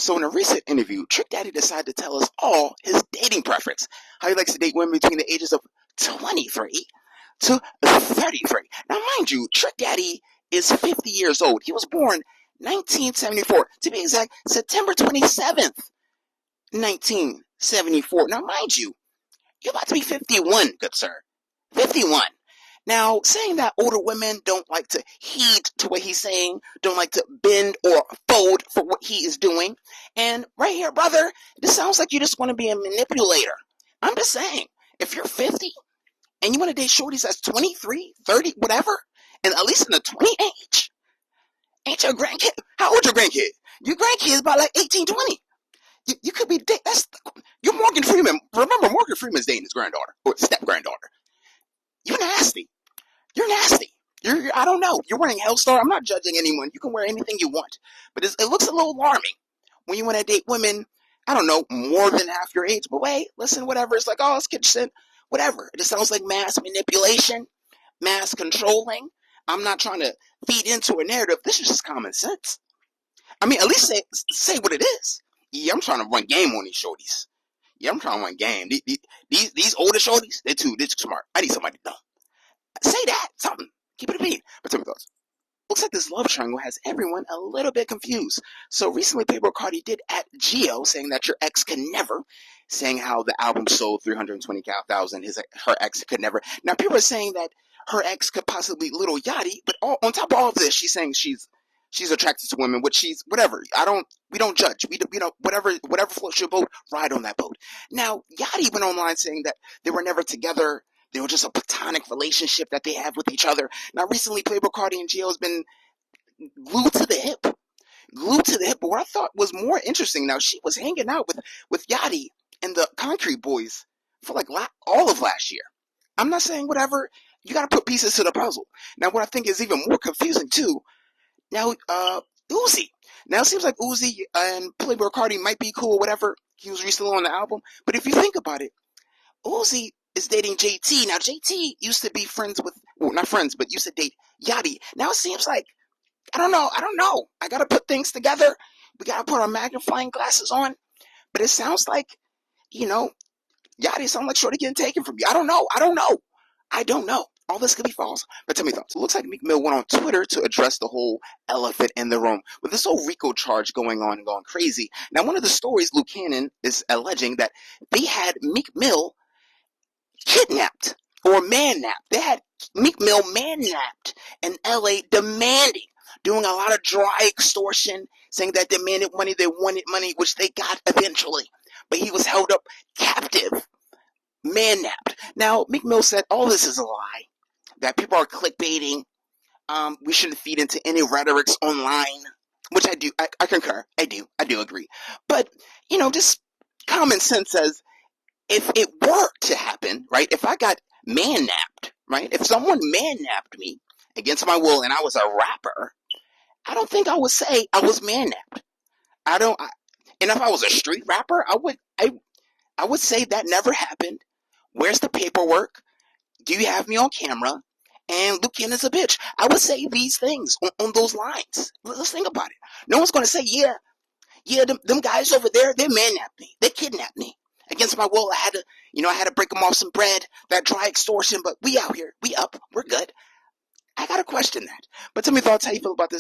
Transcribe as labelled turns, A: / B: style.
A: So in a recent interview, Trick Daddy decided to tell us all his dating preference. How he likes to date women between the ages of 23 to 33. Now mind you, Trick Daddy is 50 years old. He was born 1974. To be exact, September 27th, 1974. Now mind you, you're about to be 51, good sir. 51. Now, saying that older women don't like to heed to what he's saying, don't like to bend or fold for what he is doing. And right here, brother, this sounds like you just want to be a manipulator. I'm just saying, if you're 50 and you want to date shorties that's 23, 30, whatever, and at least in the 20 age, ain't your grandkid? How old your grandkid? Your grandkid is about like 18, 20. You could be dating, you're Morgan Freeman. Remember, Morgan Freeman's dating his granddaughter, or step granddaughter. You're nasty. You're nasty. I don't know. You're wearing Hellstar. I'm not judging anyone. You can wear anything you want. But it looks a little alarming when you want to date women, I don't know, more than half your age. But wait, listen, whatever. It's like, oh, it's consent. Whatever. It just sounds like mass manipulation, mass controlling. I'm not trying to feed into a narrative. This is just common sense. I mean, at least say what it is. Yeah, I'm trying to run game on these shorties. Yeah, I'm trying to run game. These older shorties, they're too smart. I need somebody dumb. Say that, something. Keep it a beat. But tell me thoughts. Looks like this love triangle has everyone a little bit confused. So recently, Playboi Carti did at Geo, saying that your ex can never, saying how the album sold 320,000. Her ex could never. Now people are saying that her ex could possibly Little Yachty, but on top of all of this, she's saying she's attracted to women, which she's whatever. We don't judge. We don't whatever floats your boat, ride on that boat. Now Yachty went online saying that they were never together. They were just a platonic relationship that they have with each other. Now, recently, Playboi Carti and Gio has been glued to the hip. Glued to the hip. But what I thought was more interesting, now, she was hanging out with Yachty and the Concrete Boys for like all of last year. I'm not saying whatever. You got to put pieces to the puzzle. Now, what I think is even more confusing, too, now, Uzi. Now, it seems like Uzi and Playboi Carti might be cool or whatever. He was recently on the album. But if you think about it, Uzi is dating JT. Now, JT used to be friends with, well, not friends, but used to date Yachty. Now it seems like, I don't know. I got to put things together. We got to put our magnifying glasses on. But it sounds like, Yachty sounds like Shorty getting taken from you. I don't know. All this could be false. But tell me thoughts. It looks like Meek Mill went on Twitter to address the whole elephant in the room. With this whole RICO charge going on and going crazy. Now, one of the stories, Luke Cannon is alleging that they had Meek Mill kidnapped or man-napped. They had Meek Mill man-napped in LA, doing a lot of dry extortion, saying that they demanded money, they wanted money, which they got eventually. But he was held up captive, man-napped. Now, Meek Mill said all this is a lie, that people are clickbaiting. We shouldn't feed into any rhetorics online, which I do. I concur. I do agree. But, just common sense says, if it were to happen, right, if I got man-napped, right, if someone man-napped me against my will and I was a rapper, I don't think I would say I was man-napped. And if I was a street rapper, I would say that never happened. Where's the paperwork? Do you have me on camera? And Luke Cannon's a bitch. I would say these things on those lines. Let's think about it. No one's going to say, yeah, them guys over there, they man-napped me. They kidnapped me. Against my will, I had to break them off some bread, that dry extortion, but we out here, we up, we're good. I gotta question that. But tell me thoughts, how you feel about this.